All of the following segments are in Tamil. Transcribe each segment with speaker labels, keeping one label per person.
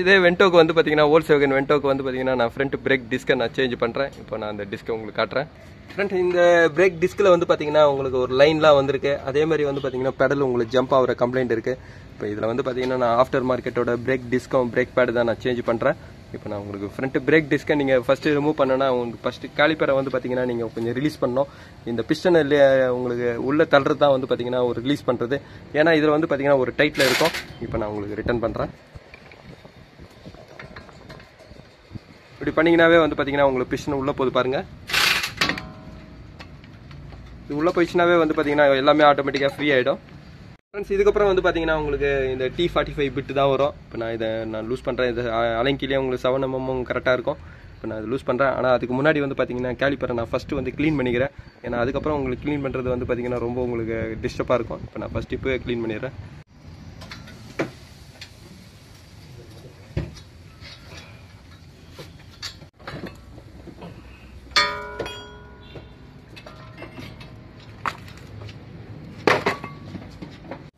Speaker 1: இதே வென்டோக்கு வந்து பார்த்தீங்கன்னா வோல்க்ஸ்வேகன் வென்டோக்கு வந்து பார்த்தீங்கன்னா நான் ஃப்ரண்ட் பிரேக் டிஸ்கை நான் சேஞ்ச் பண்ணுறேன். இப்போ நான் அந்த டிஸ்கை உங்களுக்கு காட்டுறேன். ஃப்ரண்ட் இந்த பிரேக் டிஸ்கில் வந்து பார்த்தீங்கன்னா உங்களுக்கு ஒரு லைன்லாம் வந்திருக்கு. அதே மாதிரி வந்து பார்த்தீங்கன்னா பெடல் உங்களுக்கு ஜம்ப் ஆகிற கம்ப்ளைண்ட் இருக்குது. இப்போ இதில் வந்து பார்த்தீங்கன்னா நான் ஆஃப்டர் மார்க்கெட்டோட பிரேக் டிஸ்கும் பிரேக் பேடு தான் நான் சேஞ்ச் பண்ணுறேன். இப்போ நான் உங்களுக்கு ஃப்ரண்ட் பிரேக் டிஸ்கை நீங்கள் ஃபஸ்ட்டு ரிமூவ் பண்ணனா உங்களுக்கு ஃபஸ்ட்டு காலிப்பரை வந்து பார்த்தீங்கன்னா நீங்கள் கொஞ்சம் ரிலீஸ் பண்ணணும். இந்த பிஸ்டன் உங்களுக்கு உள்ளே தள்ளுறது தான் வந்து பார்த்தீங்கன்னா ஒரு ரிலீஸ் பண்ணுறது. ஏன்னா இதில் வந்து பார்த்தீங்கன்னா ஒரு டைட்டில் இருக்கும். இப்போ நான் உங்களுக்கு ரிட்டர்ன் பண்ணுறேன். இப்படி பண்ணிங்கனாவே வந்து பார்த்தீங்கன்னா உங்களுக்கு பிஸ்டன் உள்ளே போது பாருங்கள். இது உள்ளே போயிடுச்சுனாவே வந்து பார்த்தீங்கன்னா எல்லாமே ஆட்டோமேட்டிக்காக ஃப்ரீ ஆகிடும். ஃப்ரெண்ட்ஸ் இதுக்கப்புறம் வந்து பார்த்தீங்கன்னா உங்களுக்கு இந்த T45 பிட்டு தான் வரும். இப்போ நான் லூஸ் பண்ணுறேன். இது அலைங்கிலேயே உங்களுக்கு 7 mm கரெக்டாக இருக்கும். இப்போ நான் லூஸ் பண்ணுறேன். ஆனால் அதுக்கு முன்னாடி வந்து பார்த்தீங்கன்னா கேலிப்பரை நான் ஃபஸ்ட்டு வந்து க்ளீன் பண்ணிக்கிறேன். ஏன்னா அதுக்கப்புறம் உங்களுக்கு க்ளீன் பண்ணுறது வந்து பார்த்தீங்கன்னா ரொம்ப உங்களுக்கு டிஸ்டர்பாக இருக்கும். இப்போ நான் ஃபஸ்ட்டு இப்போவே க்ளீன் பண்ணிடுறேன்.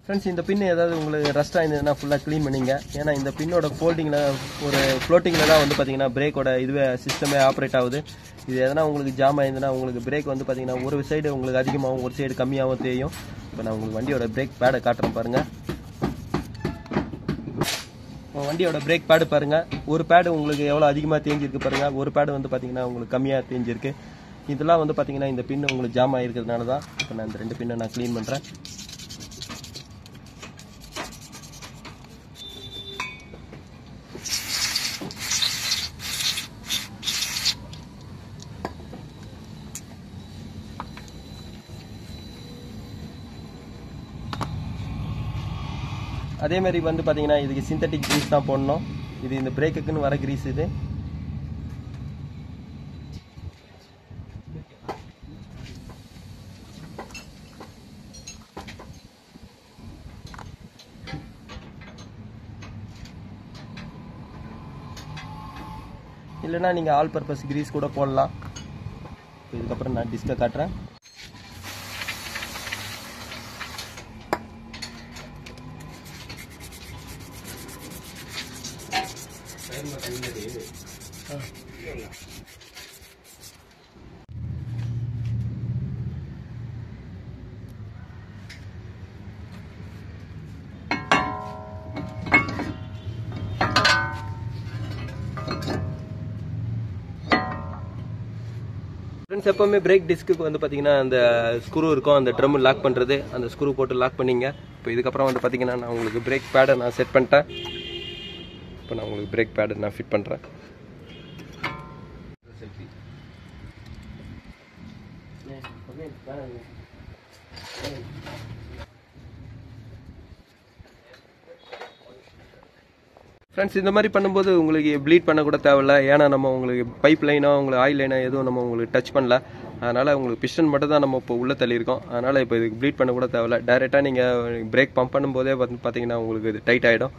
Speaker 1: ஃப்ரெண்ட்ஸ் இந்த பின் ஏதாவது உங்களுக்கு ரஸ்ட் ஆயிருந்ததுன்னா ஃபுல்லாக க்ளீன் பண்ணிங்க. ஏன்னா இந்த பின்னோட ஃபோல்டிங்கில் ஒரு ஃப்ளோட்டிங்கில் தான் வந்து பார்த்தீங்கன்னா பிரேக்கோட இதுவே சிஸ்டமே ஆப்ரேட் ஆகுது. இது எதனா உங்களுக்கு ஜாம் ஆயிருந்ததுன்னா உங்களுக்கு பிரேக் வந்து பார்த்தீங்கன்னா ஒரு சைடு உங்களுக்கு அதிகமாகவும் ஒரு சைடு கம்மியாகவும் தெரியும். இப்போ நான் உங்களுக்கு வண்டியோட பிரேக் பேடை காட்டுறேன் பாருங்கள். வண்டியோட பிரேக் பேடு பாருங்கள். ஒரு பேடு உங்களுக்கு எவ்வளோ அதிகமாக தேஞ்சிருக்கு பாருங்கள். ஒரு பேடு வந்து பார்த்தீங்கன்னா உங்களுக்கு கம்மியாக தேஞ்சிருக்கு. இதெல்லாம் வந்து பார்த்தீங்கன்னா இந்த பின் உங்களுக்கு ஜாம் ஆகிருக்கிறதுனால தான். இப்போ நான் இந்த 2 பின்னை நான் க்ளீன் பண்ணுறேன். அதே மாதிரி வந்து பார்த்தீங்கன்னா இதுக்கு சிந்தட்டிக் கிரீஸ் தான் போடணும். இது இந்த பிரேக்குக்குன்னு வர கிரீஸ் இது. இல்லைன்னா நீங்கள் ஆல் பர்பஸ் கிரீஸ் கூட போடலாம். இதுக்கப்புறம் நான் டிஸ்கை காட்டுறேன். ஃப்ரெண்ட்ஸ் எப்போவுமே பிரேக் டிஸ்க்கு வந்து பார்த்தீங்கன்னா அந்த ஸ்க்ரூ இருக்கும். அந்த ட்ரம் லாக் பண்ணுறது அந்த ஸ்க்ரூ போட்டு லாக் பண்ணிங்க. இப்போ இதுக்கப்புறம் வந்து பார்த்தீங்கன்னா நான் உங்களுக்கு பிரேக் பேடை நான் செட் பண்ணிட்டேன். இப்போ நான் உங்களுக்கு பிரேக் பேடை நான் ஃபிட் பண்ணுறேன். ஃப்ரெண்ட்ஸ் இந்த மாதிரி பண்ணும்போது உங்களுக்கு ப்ளீட் பண்ண கூட தேவையில்ல. ஏன்னா நம்ம உங்களுக்கு பைப் லைனோ உங்களுக்கு ஆயில் லைனோ எதுவும் நம்ம உங்களுக்கு டச் பண்ணல. அதனால் உங்களுக்கு பிஸ்டன் மட்டும் தான் நம்ம இப்போ உள்ளே தள்ளியிருக்கோம். அதனால் இப்போ இதுக்கு ப்ளீட் பண்ண கூட தேவையில்ல. டைரெக்டாக நீங்கள் பிரேக் பம்ப் பண்ணும்போதே வந்து பார்த்தீங்கன்னா உங்களுக்கு இது டைட் ஆகிடும்.